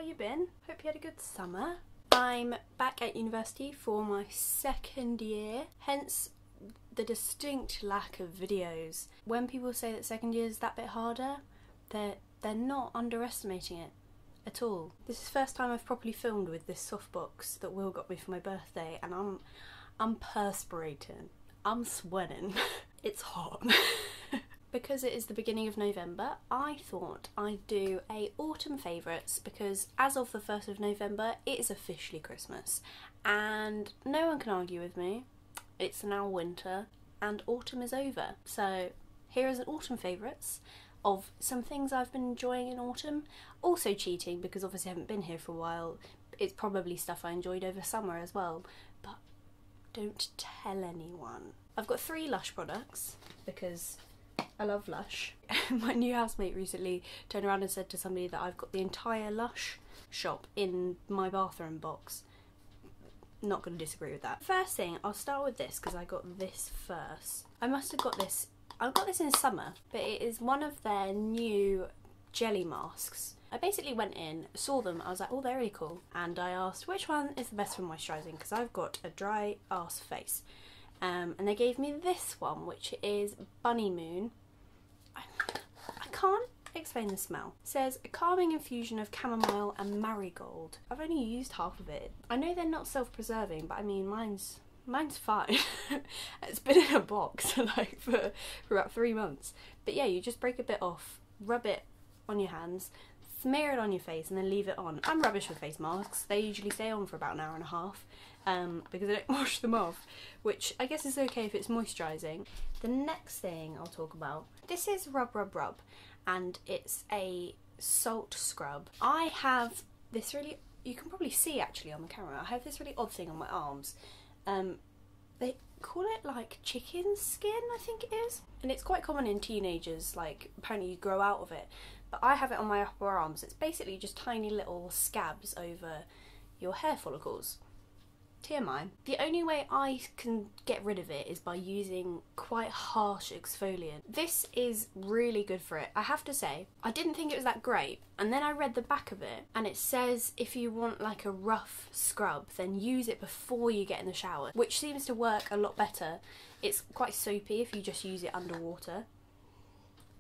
you been? Hope you had a good summer. I'm back at university for my second year, hence the distinct lack of videos. When people say that second year is that bit harder, they're not underestimating it at all. This is the first time I've properly filmed with this softbox that Will got me for my birthday, and I'm perspirating. I'm sweating. It's hot. Because it is the beginning of November, I thought I'd do a autumn favourites, because as of the 1st of November, it is officially Christmas. And no one can argue with me. It's now winter and autumn is over. So here is an autumn favourites of some things I've been enjoying in autumn. Also cheating, because obviously I haven't been here for a while. It's probably stuff I enjoyed over summer as well. But don't tell anyone. I've got 3 Lush products because I love Lush. My new housemate recently turned around and said to somebody that I've got the entire Lush shop in my bathroom box. Not going to disagree with that. First thing, I'll start with this because I got this first. I must have got this, I got this in summer, but it is one of their new jelly masks. I basically went in, saw them, I was like, oh, they're really cool. And I asked which one is the best for moisturising, because I've got a dry ass face. And they gave me this one, which is Bunny Moon. I can't explain the smell. It says a calming infusion of chamomile and marigold. I've only used half of it. I know they're not self-preserving, but I mean mine's fine. It's been in a box like for about 3 months. But yeah, you just break a bit off, rub it on your hands, smear it on your face, and then leave it on. I'm rubbish with face masks. They usually stay on for about an hour and a half. Because I don't wash them off, which I guess is okay if it's moisturising. The next thing I'll talk about, this is Rub Rub Rub, and it's a salt scrub. I have this really, you can probably see actually on the camera, I have this really odd thing on my arms. They call it like chicken skin, I think it is, and it's quite common in teenagers, like apparently you grow out of it, but I have it on my upper arms. It's basically just tiny little scabs over your hair follicles. TMI. The only way I can get rid of it is by using quite harsh exfoliant. This is really good for it. I have to say, I didn't think it was that great, and then I read the back of it and it says if you want like a rough scrub, then use it before you get in the shower, which seems to work a lot better. It's quite soapy if you just use it underwater.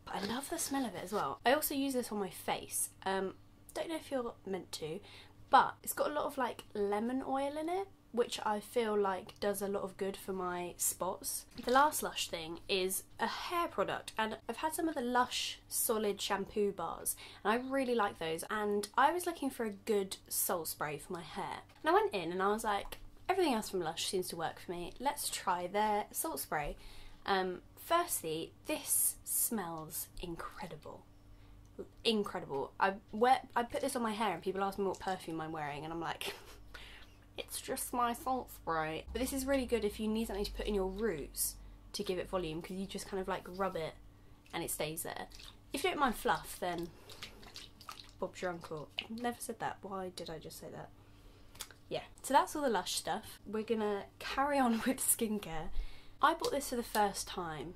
But I love the smell of it as well. I also use this on my face. Don't know if you're meant to, but it's got a lot of like lemon oil in it, which I feel like does a lot of good for my spots. The last Lush thing is a hair product, and I've had some of the Lush solid shampoo bars and I really like those, and I was looking for a good salt spray for my hair. And I went in and I was like, everything else from Lush seems to work for me, let's try their salt spray. Firstly, this smells incredible. Incredible. I put this on my hair and people ask me what perfume I'm wearing and I'm like, it's just my salt spray. But this is really good if you need something to put in your roots to give it volume, because you just kind of like rub it and it stays there. If you don't mind fluff, then Bob's your uncle. Never said that. Why did I just say that? Yeah, so that's all the Lush stuff. We're gonna carry on with skincare. I bought this for the first time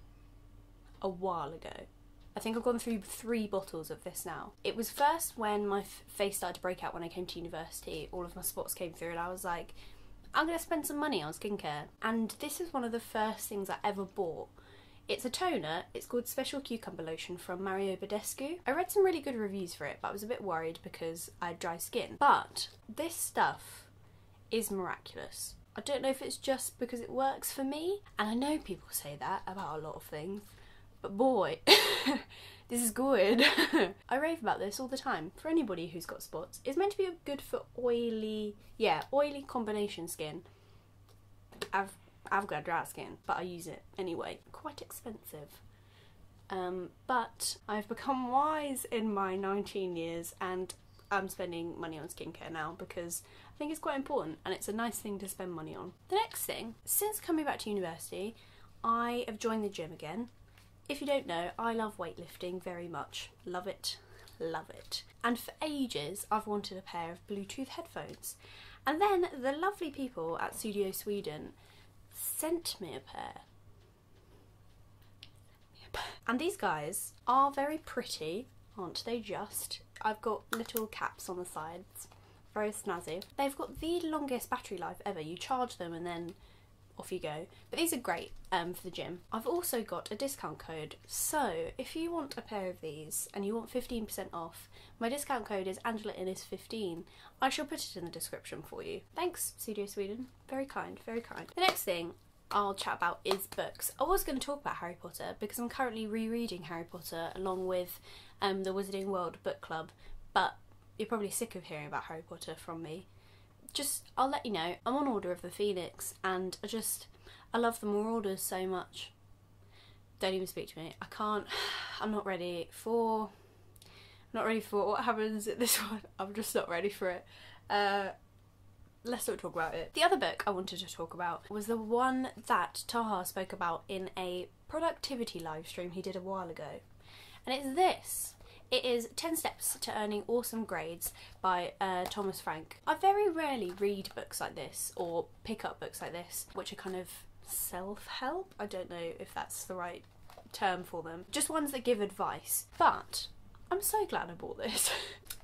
a while ago. I think I've gone through 3 bottles of this now. It was first when my face started to break out when I came to university. All of my spots came through and I was like, I'm going to spend some money on skincare. And this is one of the first things I ever bought. It's a toner. It's called Special Cucumber Lotion from Badescu. I read some really good reviews for it, but I was a bit worried because I had dry skin. But this stuff is miraculous. I don't know if it's just because it works for me. And I know people say that about a lot of things. But boy, this is good. I rave about this all the time. For anybody who's got spots, it's meant to be good for oily combination skin. I've got dry skin, but I use it anyway. Quite expensive. But I've become wise in my 19 years and I'm spending money on skincare now because I think it's quite important and it's a nice thing to spend money on. The next thing, since coming back to university, I have joined the gym again. If you don't know, I love weightlifting very much. Love it, love it. And for ages, I've wanted a pair of Bluetooth headphones. And then the lovely people at Studio Sweden sent me a pair. And these guys are very pretty, aren't they just? I've got little caps on the sides, very snazzy. They've got the longest battery life ever. You charge them and then off you go. But these are great for the gym. I've also got a discount code, so if you want a pair of these and you want 15% off, my discount code is AngelaInnis15. I shall put it in the description for you. Thanks, Studio Sweden. Very kind, very kind. The next thing I'll chat about is books. I was going to talk about Harry Potter because I'm currently rereading Harry Potter along with the Wizarding World book club, but you're probably sick of hearing about Harry Potter from me. I'll let you know, I'm on Order of the Phoenix and I love the Marauders so much. Don't even speak to me. I'm not ready for what happens in this one. I'm just not ready for it. Let's not talk about it. The other book I wanted to talk about was the one that Taha spoke about in a productivity live stream he did a while ago. And it's this. It is 10 Steps to Earning Awesome Grades by Thomas Frank. I very rarely read books like this or pick up books like this, which are kind of self-help. I don't know if that's the right term for them. Just ones that give advice. But I'm so glad I bought this.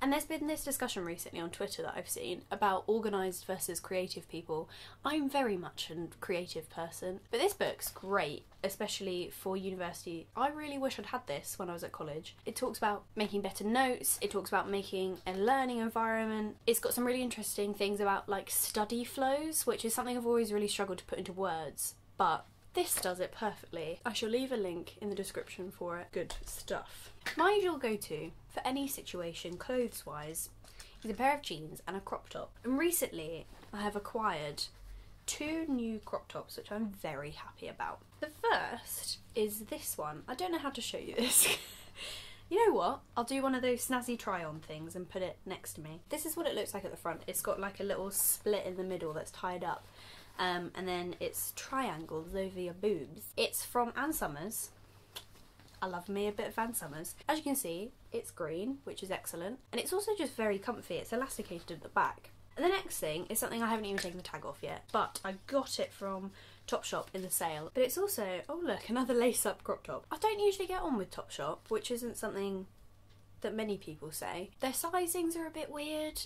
And there's been this discussion recently on Twitter that I've seen about organised versus creative people. I'm very much a creative person, but this book's great, especially for university. I really wish I'd had this when I was at college. It talks about making better notes, it talks about making a learning environment. It's got some really interesting things about like study flows, which is something I've always really struggled to put into words, but this does it perfectly. I shall leave a link in the description for it. Good stuff. My usual go-to for any situation, clothes-wise, is a pair of jeans and a crop top. And recently, I have acquired 2 new crop tops, which I'm very happy about. The first is this one. I don't know how to show you this. You know what? I'll do one of those snazzy try-on things and put it next to me. This is what it looks like at the front. It's got like a little split in the middle that's tied up. And then it's triangles over your boobs. It's from Ann Summers. I love me a bit of Ann Summers. As you can see, it's green, which is excellent. And it's also just very comfy. It's elasticated at the back. And the next thing is something I haven't even taken the tag off yet, but I got it from Topshop in the sale. But it's also, oh look, another lace-up crop top. I don't usually get on with Topshop, which isn't something that many people say. Their sizings are a bit weird.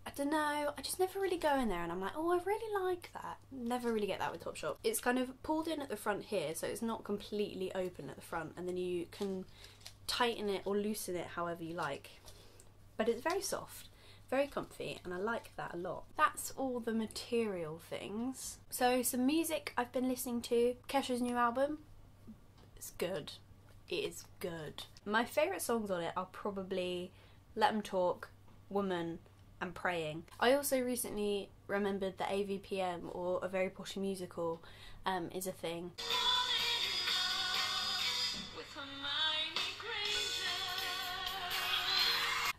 I don't know, I just never really go in there and I'm like, oh, I really like that. Never really get that with Topshop. It's kind of pulled in at the front here, so it's not completely open at the front, and then you can tighten it or loosen it however you like. But it's very soft, very comfy, and I like that a lot. That's all the material things. So some music I've been listening to. Kesha's new album, it's good. It is good. My favourite songs on it are probably Let 'Em Talk, Woman, and Praying. I also recently remembered that AVPM, or A Very Poshy Musical, is a thing.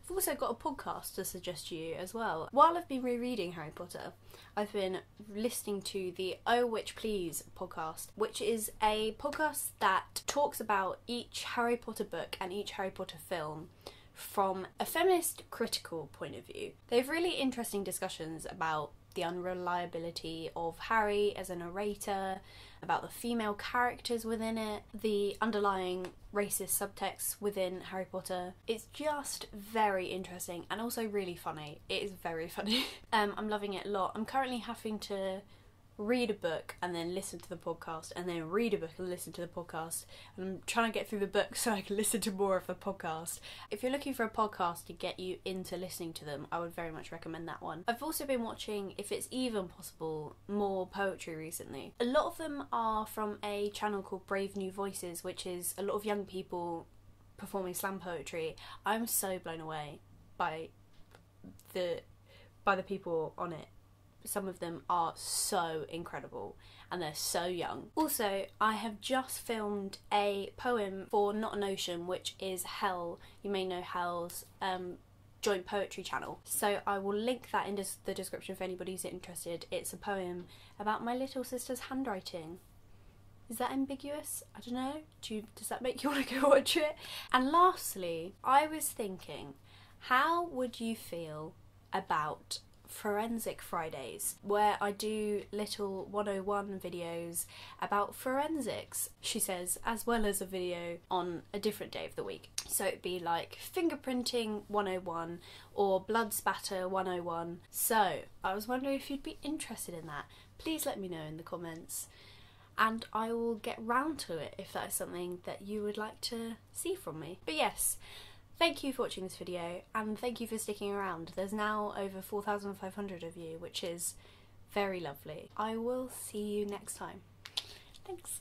I've also got a podcast to suggest to you as well. While I've been rereading Harry Potter, I've been listening to the Oh Witch Please podcast, which is a podcast that talks about each Harry Potter book and each Harry Potter film from a feminist critical point of view. They have really interesting discussions about the unreliability of Harry as a narrator, about the female characters within it, the underlying racist subtext within Harry Potter. It's just very interesting and also really funny. It is very funny. I'm loving it a lot. I'm currently having to read a book and then listen to the podcast, and then read a book and listen to the podcast. And I'm trying to get through the book so I can listen to more of the podcast. If you're looking for a podcast to get you into listening to them, I would very much recommend that one. I've also been watching, if it's even possible, more poetry recently. A lot of them are from a channel called Brave New Voices, which is a lot of young people performing slam poetry. I'm so blown away by the people on it. Some of them are so incredible and they're so young. Also, I have just filmed a poem for Not an Ocean, which is Hell. You may know Hell's joint poetry channel. So I will link that in the description for anybody who's interested. It's a poem about my little sister's handwriting. Is that ambiguous? I don't know. Does that make you want to go watch it? And lastly, I was thinking, how would you feel about Forensic Fridays, where I do little 101 videos about forensics, she says, as well as a video on a different day of the week. So it'd be like fingerprinting 101 or blood spatter 101. So I was wondering if you'd be interested in that. Please let me know in the comments, and I will get round to it if that is something that you would like to see from me. But yes, thank you for watching this video, and thank you for sticking around. There's now over 4,500 of you, which is very lovely. I will see you next time. Thanks.